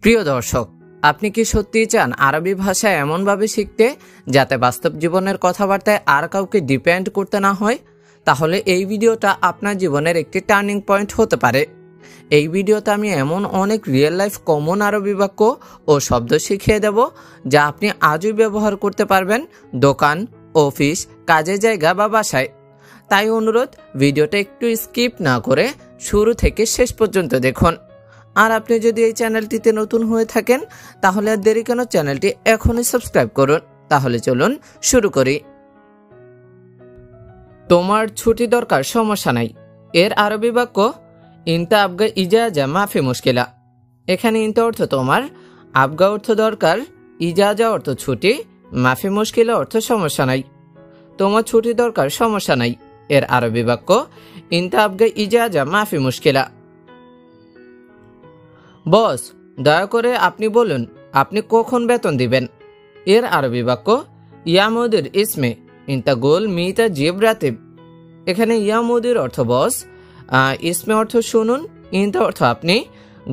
প্রিয় দর্শক, আপনি কি সত্যিই চান আরবি ভাষা এমনভাবে শিখতে যাতে বাস্তব জীবনের কথাবার্তায় আর কাউকে ডিপেন্ড করতে না হয়? তাহলে এই ভিডিওটা আপনার জীবনের একটি টার্নিং পয়েন্ট হতে পারে। এই ভিডিওতে আমি এমন অনেক রিয়েল লাইফ কমন আরবি বাক্য ও শব্দ শিখিয়ে দেব যা আপনি আজই ব্যবহার করতে পারবেন দোকান, অফিস, কাজের জায়গা বা বাসায়। তাই অনুরোধ, ভিডিওটা একটু স্কিপ না করে শুরু থেকে শেষ পর্যন্ত দেখুন। আর আপনি যদি এই চ্যানেলটিতে নতুন হয়ে থাকেন তাহলে আর দেরি কেন, চ্যানেলটি এখনই সাবস্ক্রাইব করুন। তাহলে চলুন শুরু করি। তোমার ছুটি দরকার, সমস্যা নাই। এর আরবি বাক্য ইনতা আবগা ইজাজা মাফি মুশকিলা। এখানে ইনতা অর্থ তোমার, আবগা অর্থ দরকার, ইজাজা অর্থ ছুটি, মাফি মুশকিলা অর্থ সমস্যা নাই। তোমার ছুটি দরকার, সমস্যা নাই। এর আরবি বাক্য ইনতা আবগা ইজাজা মাফি মুশকিলা। বস, দয়া করে আপনি বলুন আপনি কখন বেতন দিবেন। এর আরবি বাক্য ইয়া মুদির ইসমে ইনতা গোল মিতা জিব রাতিব। এখানে ইয়া মুদির অর্থ বস, ইসমে অর্থ শুনুন, ইনতা অর্থ আপনি,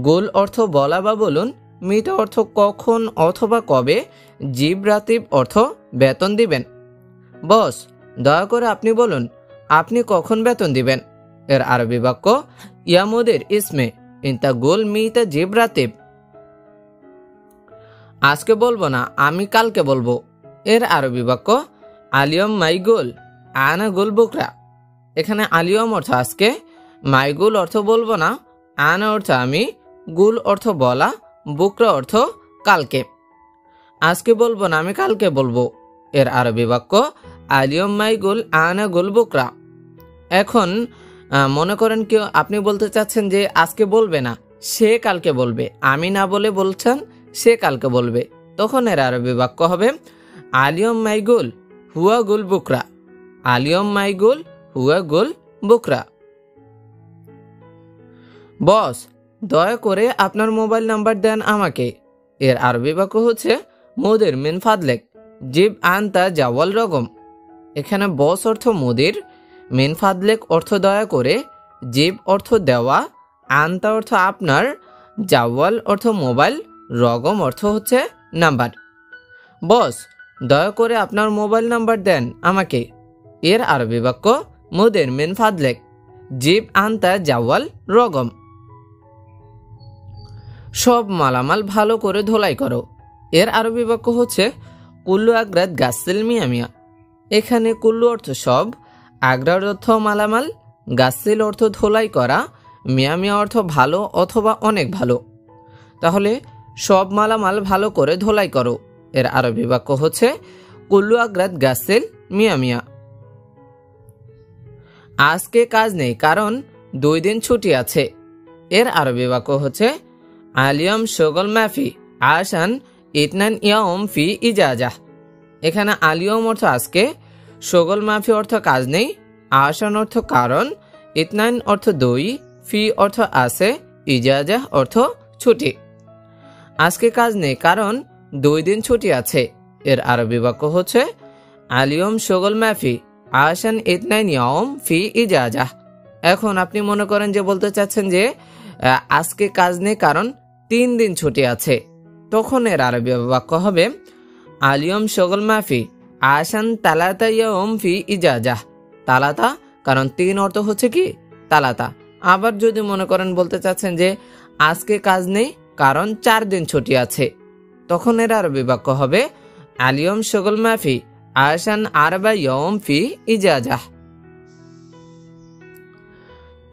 গোল অর্থ বলা বা বলুন, মিতা অর্থ কখন অথবা কবে, জিব রাতিব অর্থ বেতন দিবেন। বস, দয়া করে আপনি বলুন আপনি কখন বেতন দিবেন। এর আরবি বাক্য ইয়া মুদির ইসমে ইনতা গোল মিতা জিব রাতিব। আজকে বলবো না, আমি কালকে বলবো। এর আরবি বাক্য আলিয়ম মাইগুল আনা গুল বুকরা। এখানে আলিয়ম অর্থ আজকে, মাইগুল অর্থ বলবো না, আনা অর্থ আমি, গুল অর্থ বলা, বুকরা অর্থ কালকে। আজকে বলবো না, আমি কালকে বলবো। এর আরবি বাক্য আলিয়ম মাইগুল আনা গুল বুকরা। এখন মনে করেন কেউ আপনি বলতে চাচ্ছেন যে আজকে বলবে না, সে কালকে বলবে। আমি না বলে বলছেন সে কালকে বলবে, তখন এর আরবি বাক্য হবে আলিয়ম মাইগুল হুয়া গুল বুকরা। আলিয়ম মাইগুল হুয়া গুল বুকরা। বস, দয়া করে আপনার মোবাইল নাম্বার দেন আমাকে। এর আরবি বাক্য হচ্ছে মুদির মিন ফাদলেক জিব আনতা জাওয়াল রগম। এখানে বস অর্থ মুদির, মিন ফাদলেক অর্থ দয়া করে, জিব অর্থ দেওয়া, আনতা অর্থ আপনার, জাওয়াল অর্থ মোবাইল, রগম অর্থ হচ্ছে নাম্বার। বস, দয়া করে আপনার মোবাইল নাম্বার দেন আমাকে। এর আরবি বাক্য মুদির মিন ফাদলেক জিব আনতা জাওয়াল রগম। সব মালামাল ভালো করে ধোলাই করো। এর আরবি বাক্য হচ্ছে কুল্লু আগ্রাত গাসিল মিয়া মিয়া। এখানে কুল্লু অর্থ সব, আগ্রার অর্থ মালামাল, গাসিল অর্থ ধোলাই করা, মিয়া মিয়া অর্থ ভালো অথবা অনেক ভালো। তাহলে সব মালামাল ভালো করে ধোলাই করো। এর আরবি বাক্য হচ্ছে কুল্লু আগ্রাত গাসিল মিয়া মিয়া। আজকে কাজ নেই কারণ 2 দিন ছুটি আছে। এর আরবি বাক্য হচ্ছে আলিয়ম শগল মাফি আসান ইতনান ইয়াউম ফি ইজাজা। এখানে আলিয়ম অর্থ আজকে, শগল মাফি অর্থ কাজ নেই, আসান অর্থ কারণ, ইতনান অর্থ 2, ফি অর্থ আছে, ইজাজা অর্থ ছুটি। আজকে কাজ নেই কারণ 2 দিন ছুটি আছে। এর আরবি বাক্য হচ্ছে আলিয়ম শগল মাফি আসান ইতনান ইয়াউম ফি ইজাজা। এখন আপনি মনে করেন যে বলতে চাচ্ছেন যে আজকে কাজ নেই কারণ 3 দিন ছুটি আছে, তখন এর আরবি বাক্য হবে আলিয়ম শগল মাফি আসান তালাতা ইয়াউম ফি ইজাজা। তালাতা কারণ 3 অর্থ হচ্ছে কি তালাতা। আবার যদি মনে করেন বলতে চাচ্ছেন যে আজকে কাজ নেই কারণ 4 দিন ছুটি আছে, তখন এর আরবি বাক্য হবে আলিয়ম শগল মাফি আসান আরবা ইয়াউম ফি ইজাজা।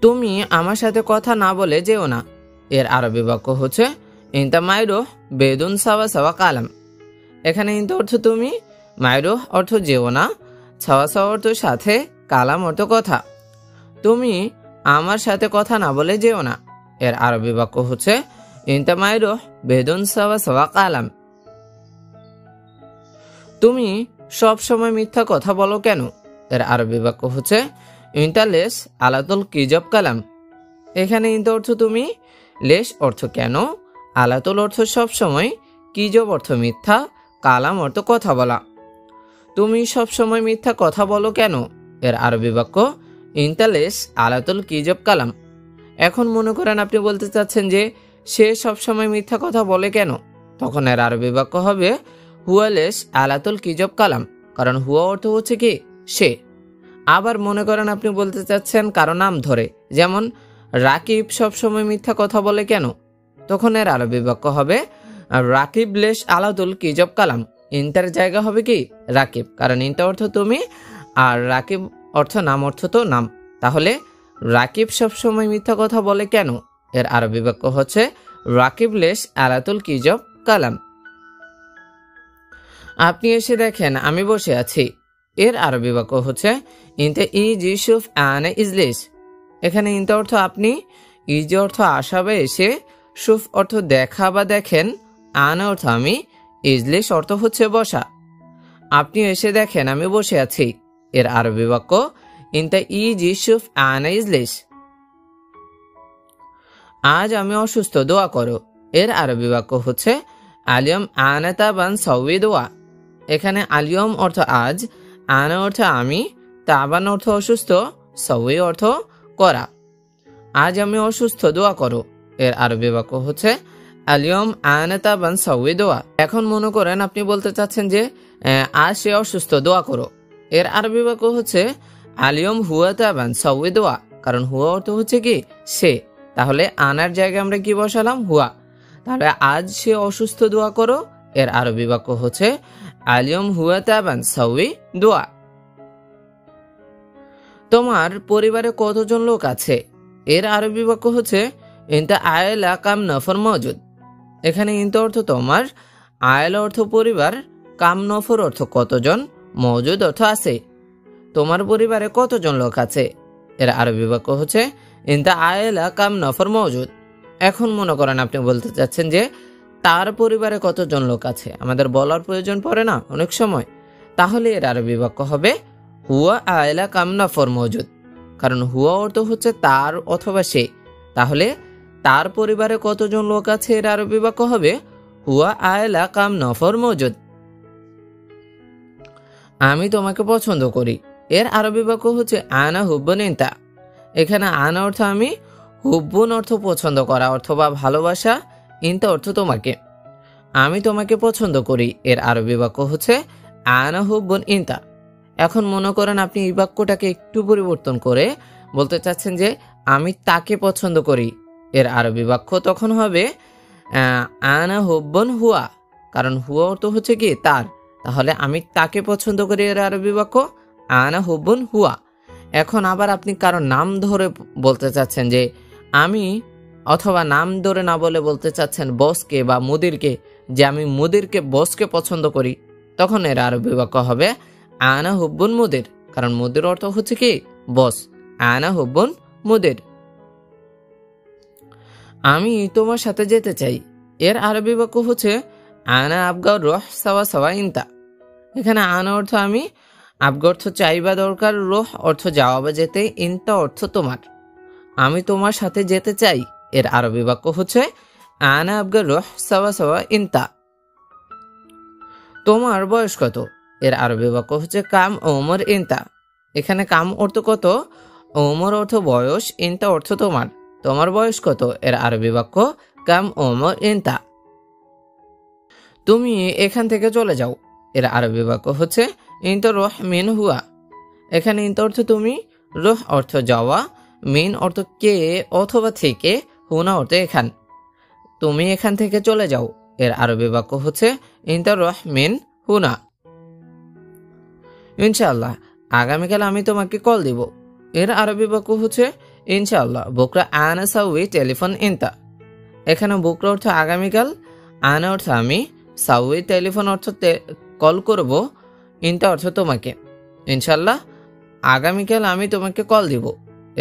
তুমি আমার সাথে কথা না বলে যেও না। এর আরবি বাক্য হচ্ছে ইনতা মাইরো বেদুন সাওয়া সাওয়া কালাম। এখানে ইনতা অর্থ তুমি, মাইরো অর্থ যেও না, সাওয়া সাওয়া অর্থ সাথে, কালাম অর্থ কথা। তুমি আমার সাথে কথা না বলে যেও না। এর আরবি বাক্য হচ্ছে ইনতা মাইরো বেদুন সাওয়া সাওয়া কালাম। তুমি সব সময় মিথ্যা কথা বলো কেন। এর আরবি বাক্য হচ্ছে ইনতা লেস আলাতুল কিজব কালাম। এখানে ইনতা অর্থ তুমি, লেস অর্থ কেন, আলাতুল অর্থ সব সময়, কিজব অর্থ মিথ্যা, কালাম অর্থ কথা বলা। তুমি সব সময় মিথ্যা কথা বলো কেন। এর আরবি বাক্য ইনতা লেস আলাতুল কিজব কালাম। এখন মনে করেন আপনি বলতে চাচ্ছেন যে সে সবসময় মিথ্যা কথা বলে কেন? তখন এর আরবি বাক্য হবে হুয়া লেশ আলাতুল কিজব কালাম, কারণ হুয়া অর্থ হচ্ছে কি সে। আবার মনে করেন আপনি বলতে চাচ্ছেন কারো নাম ধরে, যেমন রাকিব সবসময় মিথ্যা কথা বলে কেন? তখন এর আরবি বাক্য হবে রাকিব লেশ আলাতুল কিজব কালাম। ইন্টার জায়গা হবে কি রাকিব, কারণ ইন্টা অর্থ তুমি আর রাকিব অর্থ নাম, অর্থ তো নাম। তাহলে রাকিব সবসময় মিথ্যা কথা বলে কেন? এর আরবি বাক্য হচ্ছে রাকিব লেশ আলাতুল কিজব কালাম। আপনি এসে দেখেন আমি বসে আছি, এর আরবি বাক্য হচ্ছে ইনতে ইজি শুফ আনে ইজলিস। এখানে ইনতে অর্থ আপনি, ইজি অর্থ আসা বা এসে, শুফ অর্থ দেখা বা দেখেন, আনে অর্থ আমি, ইজলিস অর্থ হচ্ছে বসা। আপনি এসে দেখেন আমি বসে আছি, এর আরবি বাক্য ইনতে ইজি শুফ আনে ইজলিস। আজ আমি অসুস্থ, দোয়া করো। এর আরবি বাক্য হচ্ছে আলিয়ম আনা তাবান সাউই দোয়া। এখানে আলিয়ম অর্থ আজ, আনা অর্থ আমি, তাবান অর্থ অসুস্থ, সাউই অর্থ করা। আজ আমি অসুস্থ, দোয়া করো। এর আরবি বাক্য হচ্ছে আলিয়ম আনা তাবান সাউই দোয়া। এখন মনে করেন আপনি বলতে চাচ্ছেন যে আজ সে অসুস্থ, দোয়া করো। এর আরবি বাক্য হচ্ছে আলিয়ম হুয়া তাবান সাউই দোয়া, কারণ হুয়া অর্থ হচ্ছে কি সে। তাহলে আনার জায়গায় আমরা কি বসালাম? হুয়া। তাহলে আজ সে অসুস্থ, দোয়া করো। এর আরবি বাক্য হচ্ছে আলিয়ম হুয়া তাবান সাউই দোয়া। তোমার পরিবারে কতজন লোক আছে? এর আরবি বাক্য হচ্ছে ইনতা আয়লা কাম নফর মজুদ। এখানে ইনতা অর্থ তোমার, আয়লা অর্থ পরিবার, কাম নফর অর্থ কতজন, মজুদ অর্থ আছে। তোমার পরিবারে কতজন লোক আছে? এর আরবি বাক্য হচ্ছে ইনতা আয়লা কাম নফর মজুদ। এখন মনে করেন আপনি বলতে চাচ্ছেন যে তার পরিবারে কতজন লোক আছে, আমাদের বলার প্রয়োজন পড়ে না অনেক সময়। তাহলে এর আরবি বাক্য হবে হুয়া আয়লা কাম নফর মজুদ, কারণ হুয়া অর্থ হচ্ছে তার অথবা সে। তাহলে তার পরিবারে কতজন লোক আছে, এর আরবি বাক্য হবে হুয়া আয়লা কাম নফর মজুদ। আমি তোমাকে পছন্দ করি। এর আরবি বাক্য হচ্ছে আনা হুব্বুন ইনতা। এখানে আনা অর্থ আমি, হুব্বুন অর্থ পছন্দ করা অথবা ভালোবাসা, ইনতা অর্থ তোমাকে। আমি তোমাকে পছন্দ করি। এর আরবি বাক্য হচ্ছে আনা হুব্বুন ইনতা। এখন মনে করেন আপনি এই বাক্যটাকে একটু পরিবর্তন করে বলতে চাচ্ছেন যে আমি তাকে পছন্দ করি। এর আরবি বাক্য তখন হবে আনা হুব্বুন হুয়া, কারণ হুয়া অর্থ হচ্ছে কি তার। তাহলে আমি তাকে পছন্দ করি, এর আরবি বাক্য আনা হুব্বুন হুয়া। এখন আবার আপনি কারো নাম ধরে বলতে চাচ্ছেন যে আমি, অথবা নাম ধরে না বলে বলতে চাচ্ছেন বসকে বা মুদিরকে, যে আমি মুদিরকে, বসকে পছন্দ করি। তখন এর আরবি বাক্য হবে আনা হুব্বুন মুদির, কারণ মুদির অর্থ হচ্ছে কি বস। আনা হুব্বুন মুদির। আমি তোমার সাথে যেতে চাই। এর আরবি বাক্য হচ্ছে আনা আবগা রোহ সাওয়া সাওয়া ইনতা। এখানে আনা অর্থ আমি, আবগা অর্থ চাইবা দরকার, রোহ অর্থ যাওয়া বা যেতে, ইনতা অর্থ তোমার। আমি তোমার সাথে যেতে চাই। এর আরবি বাক্য হচ্ছে আনা আবগা রোহ সাওয়া সাওয়া ইনতা। তোমার বয়স কত? এর আরবি বাক্য হচ্ছে কাম ওমর ইনতা। এখানে কাম অর্থ কত, ওমর অর্থ বয়স, ইনতা অর্থ তোমার। তোমার বয়স কত? এর আরবি বাক্য কাম ওমর ইনতা। তুমি এখান থেকে চলে যাও। এর আরবি বাক্য হচ্ছে ইনতা রোহ মিন হুয়া। এখানে ইনতা অর্থ তুমি, রোহ অর্থ যাওয়া, মিন অর্থ কে অথবা থেকে, হুনা অর্থ এখান। তুমি এখান থেকে চলে যাও। এর আরবি বাক্য হচ্ছে ইনতা রোহ মিন হুনা। ইনশাআল্লাহ আগামীকাল আমি তোমাকে কল দিব। এর আরবি বাক্য হচ্ছে ইনশাআল্লাহ বুকরা আনা সাউই টেলিফোন ইনতা। এখানে বুকরা অর্থ আগামীকাল, আনা অর্থ আমি, সাউই টেলিফোন অর্থ কল করব, ইনতা অর্থ তোমাকে। ইনশাআল্লাহ আগামীকাল আমি তোমাকে কল দিব।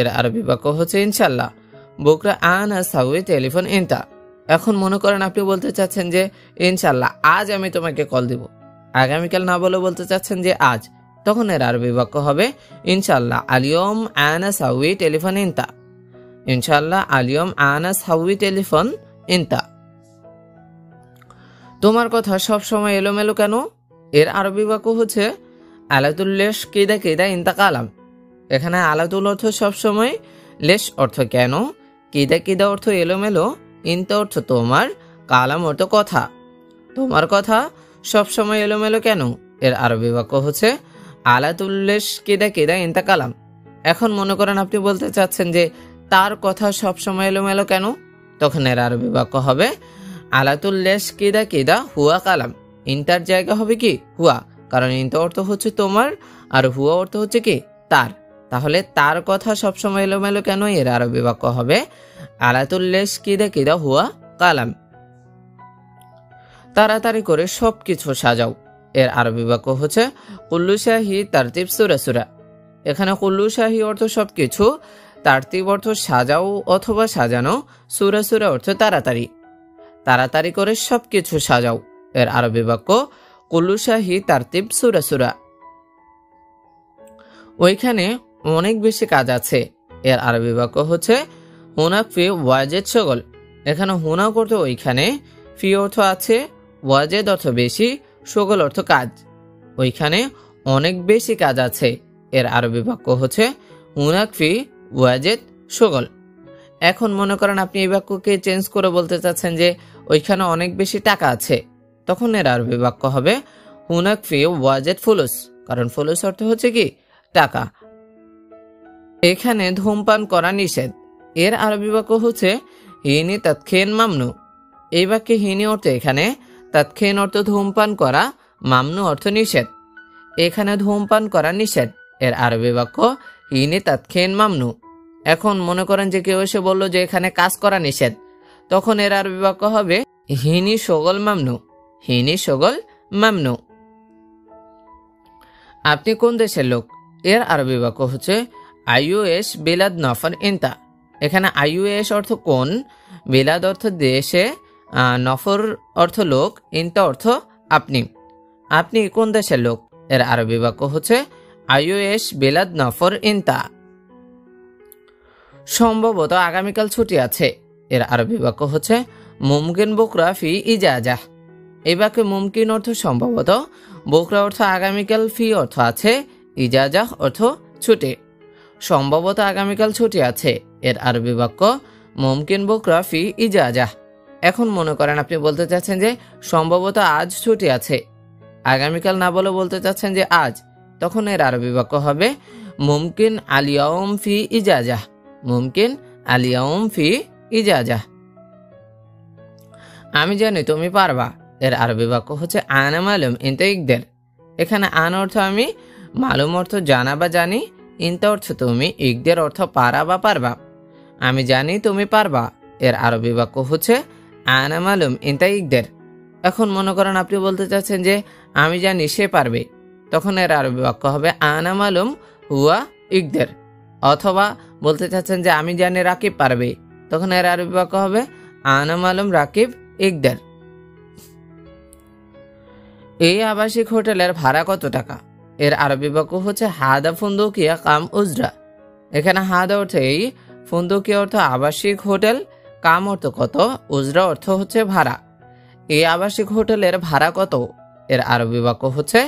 এর আরবি বাক্য হচ্ছে ইনশাআল্লাহ বুকরা আনা সাউই টেলিফোন ইনতা। এখন মনে করেন আপনি বলতে চাচ্ছেন যে ইনশাআল্লাহ আজ আমি তোমাকে কল দিব, আগামীকাল না বলে বলতে চাচ্ছেন যে আজ। তখন এর আরবি বাক্য হবে ইনশাআল্লাহ আলিয়ম আনা সাউই টেলিফোন ইনতা। ইনশাআল্লাহ আলিয়ম আনা সাউই টেলিফোন ইনতা। তোমার কথা সব সময় এলোমেলো কেন? এর আরবি বাক্য হচ্ছে আলাতুল লেশ কিদা কিদা ইনতা কালাম। এখানে আলাতুল অর্থ সব সময়, লেশ অর্থ কেন, কিদা কিদা অর্থ এলোমেলো, ইনতা অর্থ তোমার, কালাম অর্থ কথা। তোমার কথা সবসময় এলোমেলো কেন? এর আরবি বাক্য হচ্ছে আলাতুল্লেশ কেদা কেদা ইনতা কালাম। এখন মনে করেন আপনি বলতে চাচ্ছেন যে তার কথা সবসময় এলোমেলো কেন, তখন এর আরবি বাক্য হবে আলাতুল্লেশ কেদা কেদা হুয়া কালাম। ইনতার জায়গা হবে কি হুয়া, কারণ ইনতা অর্থ হচ্ছে তোমার আর হুয়া অর্থ হচ্ছে কি তার। তাহলে তার কথা সবসময় এলোমেলো কেন, এর আরবি বাক্য হবে আলাতুল্লেশ কেদা কেদা হুয়া কালাম। তাড়াতাড়ি করে সবকিছু সাজাও। এর আরবি বাক্য হচ্ছে কুল্লু শাহি তারতিব সুরা সুরা। এখানে কুল্লু শাহি অর্থ সবকিছু, তারতিব অর্থ সাজাও অথবা সাজানো, সুরা সুরা অর্থ তাড়াতাড়ি। তাড়াতাড়ি করে সবকিছু সাজাও। এর আরবি বাক্য কুল্লু শাহি তারতিব সুরা সুরা। ওইখানে অনেক বেশি কাজ আছে। এর আরবি বাক্য হচ্ছে হুনাক ফি ওয়াজেদ শগল। এখানে হুনাক অর্থ ওইখানে, ফি অর্থ আছে, ওয়াজেদ অর্থ বেশি, শগল অর্থ কাজ। ওইখানে অনেক বেশি কাজ আছে। এর আরবি বাক্য হচ্ছে হুনাক ফি ওয়াজেদ শগল। এখন মনে করেন আপনি এই বাক্যকে চেঞ্জ করে বলতে চাচ্ছেন যে ওইখানে অনেক বেশি টাকা আছে, তখন এর আরবি বাক্য হবে হুনাক ফি ওয়াজেদ ফুলুস, কারণ ফুলুস অর্থ হচ্ছে কি টাকা। এখানে ধূমপান করা নিষেধ। এর আরবি বাক্য হচ্ছে হিনি তাৎখেন মামনু। এই বাক্যে হিনি অর্থ এখানে, তাৎখেন অর্থ ধূমপান করা, মামনু অর্থ নিষেধ। এখানে ধূমপান করা নিষেধ। এর আরবি বাক্য হিনি তাৎখেন মামনু। এখন মনে করেন যে কেউ এসে বলল যে এখানে কাজ করা নিষেধ, তখন এর আরবি বাক্য হবে হিনি শগল মামনু। হিনি শগল মামনু। আপনি কোন দেশের লোক? এর আরবি বাক্য হচ্ছে আইউএস বিলাদ নফর ইনতা। এখানে আইউএস অর্থ কোন, বিলাদ অর্থ দেশে, নফর অর্থ লোক, ইনতা অর্থ আপনি। আপনি কোন দেশের লোক? এর আরবি বাক্য হচ্ছে আইউএস বিলাদ নফর ইনতা। সম্ভবত আগামীকাল ছুটি আছে। এর আরবি বাক্য হচ্ছে মুমকিন বুকরা ফি ইজাজাহ। এই বাক্যে মুমকিন অর্থ সম্ভবত, বুকরা অর্থ আগামীকাল, ফি অর্থ আছে, ইজাজাহ অর্থ ছুটি। সম্ভবত আগামীকাল ছুটি আছে। এর আরবি বাক্য মুমকিন বুকরা ফি ইজাজাহ। এখন মনে করেন আপনি বলতে চাচ্ছেন যে সম্ভবত আজ ছুটি আছে, আগামীকাল না বলে বলতে চাচ্ছেন যে আজ, তখন এর আরবি বাক্য হবে মুমকিন আলিয়াউম ফি ইজাজাহ। মুমকিন আলিয়াউম ফি ইজাজাহ। আমি জানি তুমি পারবা। এর আরবি বাক্য হচ্ছে আনা মালুম ইনতা ইকদের। এখানে আন অর্থ আমি, মালুম অর্থ জানা বা জানি, ইনতা অর্থ তুমি, ইকদের অর্থ পারা বা পারবা। আমি জানি তুমি পারবা। এর আরবি বাক্য হচ্ছে আনা মালুম ইনতা ইকদের। এখন মনে করেন আপনি বলতে চাচ্ছেন যে আমি জানি সে পারবে, তখন এর আরবি বাক্য হবে আনা মালুম হুয়া ইকদের। অথবা বলতে চাচ্ছেন যে আমি জানি রাকিব পারবে, তখন এর আরবি বাক্য হবে আনা মালুম রাকিব ইকদের। এই আবাসিক হোটেলের ভাড়া কত টাকা? এর আরবি বাক্য হচ্ছে হাদা ফুন্দুকিয়া কাম উজরা। এখানে হাদা অর্থ এই, ফুন্দুকিয়া অর্থ আবাসিক হোটেল, কাম অর্থ কত, উজরা অর্থ হচ্ছে ভাড়া। এই আবাসিক হোটেলের ভাড়া কত? এর আরবি বাক্য হচ্ছে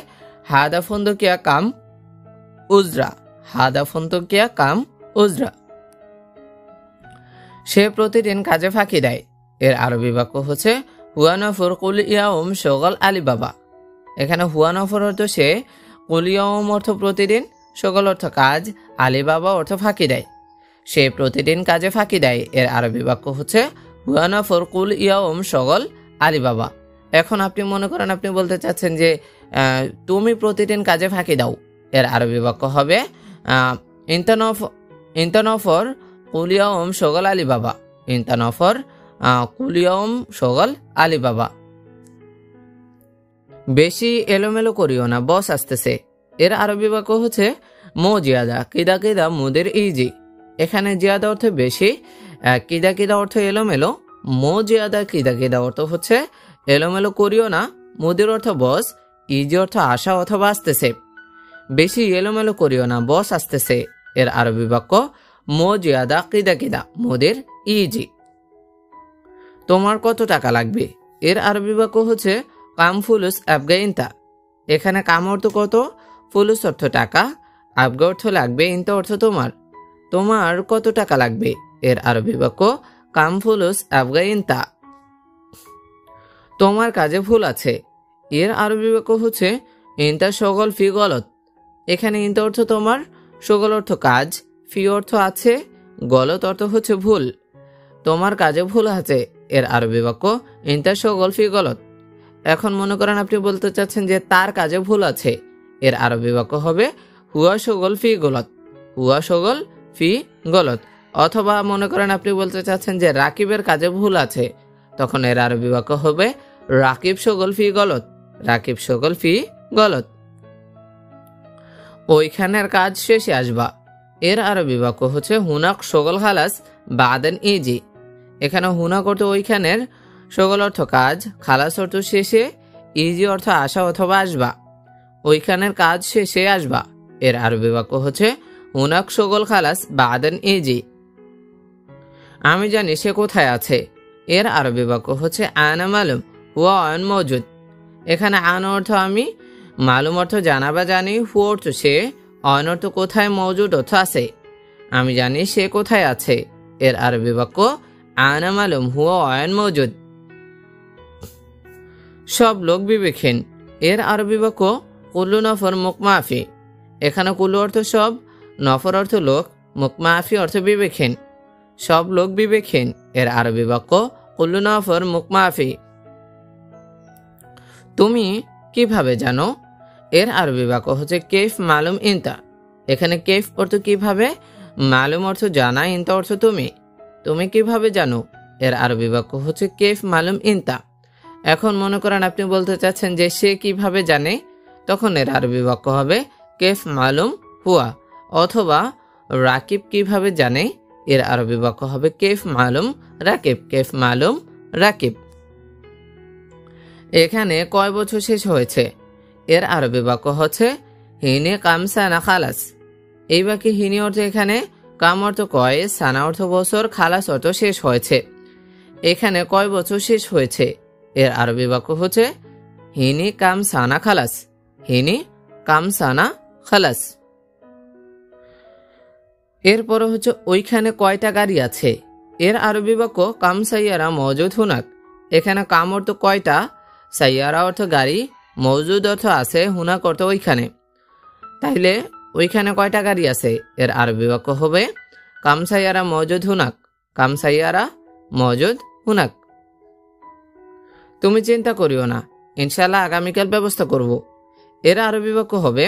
হাদা ফুন্দুকিয়া কাম উজরা। হাদা ফুন্দুকিয়া কাম উজরা। সে প্রতিদিন কাজে ফাঁকি দেয়। এর আরবি বাক্য হচ্ছে হুয়ানফর কুল ইয়াউম শগল আলী বাবা। এখানে হুয়ানফর অর্থ সে, কুল ইয়াউম অর্থ প্রতিদিন, শগল অর্থ কাজ, আলী বাবা অর্থ ফাঁকি দেয়। সে প্রতিদিন কাজে ফাঁকি দেয়। এর আরবি বাক্য হচ্ছে হুয়ানফর কুল ইয়াউম শগল আলী বাবা। এখন আপনি মনে করেন আপনি বলতে চাচ্ছেন যে তুমি প্রতিদিন কাজে ফাঁকি দাও। এর আরবি বাক্য হবে ইন্তানফর কুল ইয়াউম শগল আলী বাবা। ইন্তানফর কুল ইয়াউম শগল আলী বাবা। বেশি এলোমেলো করিও না, বস আসতেছে। এর আরবি বাক্য হচ্ছে মো জিয়াদা কিদা কিদা মুদের ইজি। এখানে জিয়াদা অর্থ বেশি, কিদা কিদা অর্থ এলোমেলো, মো জিয়াদা কিদা কিদা অর্থ হচ্ছে এলোমেলো করিও না, মুদের অর্থ বস, ইজি অর্থ আসা অথবা আসতেছে। বেশি এলোমেলো করিও না, বস আসতেছে। এর আরবি বাক্য মো জিয়াদা কিদা কিদা মুদের ইজি। তোমার কত টাকা লাগবে? এর আরবি বাক্য হচ্ছে কাম ফুলুস আবগা ইনতা। এখানে কাম অর্থ কত, ফুলুস অর্থ টাকা, আবগা অর্থ লাগবে, ইনতা অর্থ তোমার। তোমার কত টাকা লাগবে? এর আরবি বাক্য কাম ফুলুস আবগা ইনতা। তোমার কাজে ভুল আছে, এর আরবি বাক্য হচ্ছে ইনতা শগল ফি গলত। এখানে ইনতা অর্থ তোমার, শগল অর্থ কাজ, ফি অর্থ আছে, গলত অর্থ হচ্ছে ভুল। তোমার কাজে ভুল আছে, এর আরবি বাক্য ইনতা শগল ফি গলত। এখন মনে করেন আপনি বলতে চাচ্ছেন যে তার কাজে ভুল আছে, এর আরবি বাক্য হবে হুয়া শগল ফি গলত, হুয়া শগল ফি গলত। অথবা মনে করেন আপনি বলতে চাচ্ছেন যে রাকিবের কাজে ভুল আছে, তখন এর আরবি বাক্য হবে রাকিব শগল ফি গলত, রাকিব শগল ফি গলত। ওইখানের কাজ শেষে আসবা, এর আরবি বাক্য হচ্ছে হুনাক শগল খালাস বাদেন ইজি। এখানে হুনাক অর্থ ওইখানের, শগল অর্থ কাজ, খালাস অর্থ শেষে, ইজি অর্থ আসা অথবা আসবা। ওইখানের কাজ শেষে আসবা, এর আরবি বাক্য হচ্ছে হুনাক শগল খালাস বাদেন ইজি। আমি জানি সে কোথায় আছে, এর আরবি বাক্য হচ্ছে আনা মালুম হুয়া অয়ন মজুদ। এখানে আন অর্থ আমি, মালুম অর্থ জানা বা জানি, হু অর্থ সে, অয়ন অর্থ কোথায়, মজুদ অর্থ আছে। আমি জানি সে কোথায় আছে, এর আরবি বাক্য আনা মালুম হুয়া অয়ন মজুদ। সব লোক বিবেকহীন, এর আরবি বাক্য কুল্লু নফর মুকমাফি। এখানে কুল্লু অর্থ সব, নফর অর্থ লোক, মুকমাফি অর্থ বিবেকহীন। সব লোক বিবেকহীন, এর আরবি বাক্য কুল্লু নফর মুকমাফি। তুমি কিভাবে জানো, এর আরবি বাক্য হচ্ছে কেফ মালুম ইনতা। এখানে কেফ অর্থ কিভাবে, মালুম অর্থ জানা, ইনতা অর্থ তুমি। তুমি কিভাবে জানো, এর আরবি বাক্য হচ্ছে কেফ মালুম ইনতা। এখন মনে করেন আপনি বলতে চাচ্ছেন যে সে কিভাবে জানে, তখন এর আরবি বাক্য হবে কেফ মালুম হুয়া। অথবা রাকিব কিভাবে জানে, এর আরবি বাক্য হবে কেফ মালুম রাকিব, কেফ মালুম রাকিব। এখানে কয় বছর শেষ হয়েছে, এর আরবি বাক্য হচ্ছে হিনে কাম সানা খালাস। এই বাক্যে হিনি অর্থ এখানে কাম অর্থ কয়, সানা অর্থ বছর, খালাস অর্থ শেষ হয়েছে। এখানে কয় বছর শেষ হয়েছে, এর আরবি বাক্য হচ্ছে হিনি কাম সানা খালাস, হিনি কাম সানা খালাস। এরপর হচ্ছে ওইখানে কয়টা গাড়ি আছে, এর আরবি বাক্য কাম সাইয়ারা মজুদ হুনাক। এখানে কাম অর্থ কয়টা, সাইয়ারা অর্থ গাড়ি, মজুদ অর্থ আছে, হুনাক অর্থ ওইখানে। তাইলে ওইখানে কয়টা গাড়ি আছে, এর আরবি বাক্য হবে কাম সাইয়ারা মজুদ হুনাক, কাম সাইয়ারা মজুদ হুনাক। তুমি চিন্তা করিও না, ইনশাল্লাহ আগামীকাল ব্যবস্থা করব, এর আরবি বাক্য হবে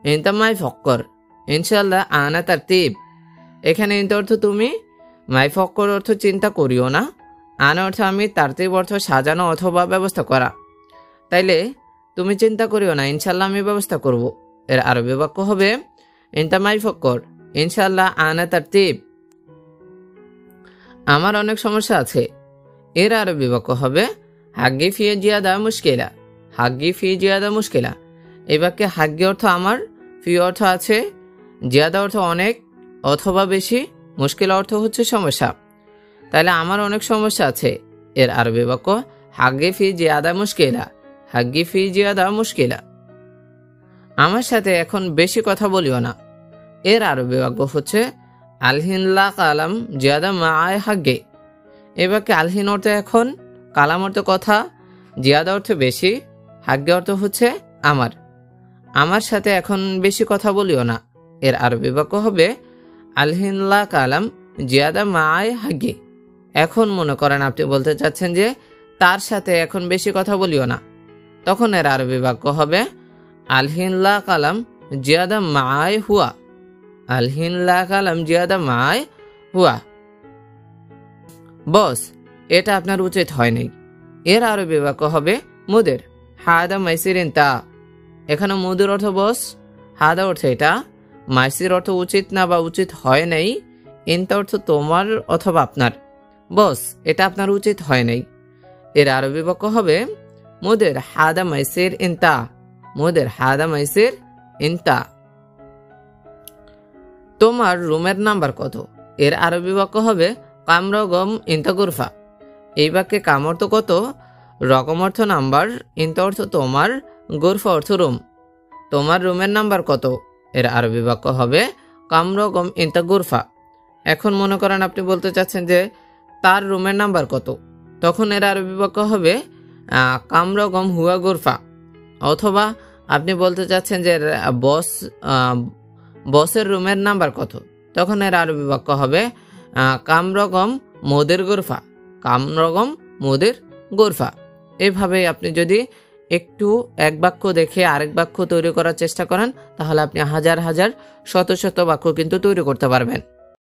ইনতামাই ফক্কর, ইনশাল্লাহ আনা তারতিব। এখানে ইনতা অর্থ তুমি, মাই ফক্কর অর্থ চিন্তা করিও না, আনা অর্থ আমি, তারতিব অর্থ সাজানো অথবা ব্যবস্থা করা। তাইলে তুমি চিন্তা করিও না, ইনশাল্লাহ আমি ব্যবস্থা করব, এর আরবি বাক্য হবে ইনতামাই ফক্কর, ইনশাল্লাহ আনা তারতিব। আমার অনেক সমস্যা আছে, এর আরবি বাক্য হবে হাগ্গি ফি জিয়াদা মুশকিলা, হাগ্গি ফি জিয়াদা মুশকিলা। এই বাক্যে হাগ্গি অর্থ আমার, ফি অর্থ আছে, জিয়াদা অর্থ অনেক অথবা বেশি, মুশকিলা অর্থ হচ্ছে সমস্যা। তাহলে আমার অনেক সমস্যা আছে, এর আরবি বাক্য হাগ্গি ফি জিয়াদা মুশকিলা, হাগ্গি ফি জিয়াদা মুশকিলা। আমার সাথে এখন বেশি কথা বলিও না, এর আরবি বাক্য হচ্ছে আলহিনলা কালাম জিয়াদা মা আয় হাগ্গে। এ বাক্যে আলহিন অর্থ এখন, কালাম অর্থ কথা, জিয়াদা অর্থ বেশি, হাগ্গে অর্থ হচ্ছে আমার। আমার সাথে এখন বেশি কথা বলিও না, এর আরবি বাক্য হবে আলহিনলা কালাম জিয়াদা মা আয় হাগ্গে। এখন মনে করেন আপনি বলতে চাচ্ছেন যে তার সাথে এখন বেশি কথা বলিও না, তখন এর আরবি বাক্য হবে আলহিনলা কালাম জিয়াদা মা আয় হুয়া, আলহিনলা কালাম জিয়াদা মা আয় হুয়া। বস, এটা আপনার উচিত হয়নি, এর আরবি বাক্য হবে মুদের, হাদা মাইসিরিন তা। এখানে মুদের অর্থ বস, হাদা অর্থ এটা, মাইসির অর্থ উচিত না বা উচিত হয় নাই, ইনতা অর্থ তোমার অথবা আপনার। বস, এটা আপনার উচিত হয় নাই, এর আরবি বাক্য হবে মুদের হাদা মাইসির ইনতা, মুদের হাদা মাইসির ইনতা। তোমার রুমের নাম্বার কত, এর আরবি বাক্য হবে কামরগম ইনতা গুরফা। এই বাক্যে কাম অর্থ কত, রকম অর্থ নাম্বার, ইনতা অর্থ তোমার, গুরফা অর্থ রুম। তোমার রুমের নাম্বার কত, এর আরবি বাক্য হবে কামরগম ইনতা গুরফা। এখন মনে করেন আপনি বলতে চাচ্ছেন যে তার রুমের নাম্বার কত, তখন এর আরবি বাক্য হবে কাম রকম হুয়া গুরফা। অথবা আপনি বলতে চাচ্ছেন যে বসের রুমের নাম্বার কত, তখন এর আরবি বাক্য হবে কাম রকম মোদের গুরফা, কাম রকম মোদের গুরফা। এভাবে আপনি যদি একটু এক বাক্য দেখে আরেক বাক্য তৈরি করার চেষ্টা করেন, তাহলে আপনি হাজার হাজার শত শত বাক্য কিন্তু তৈরি করতে পারবেন।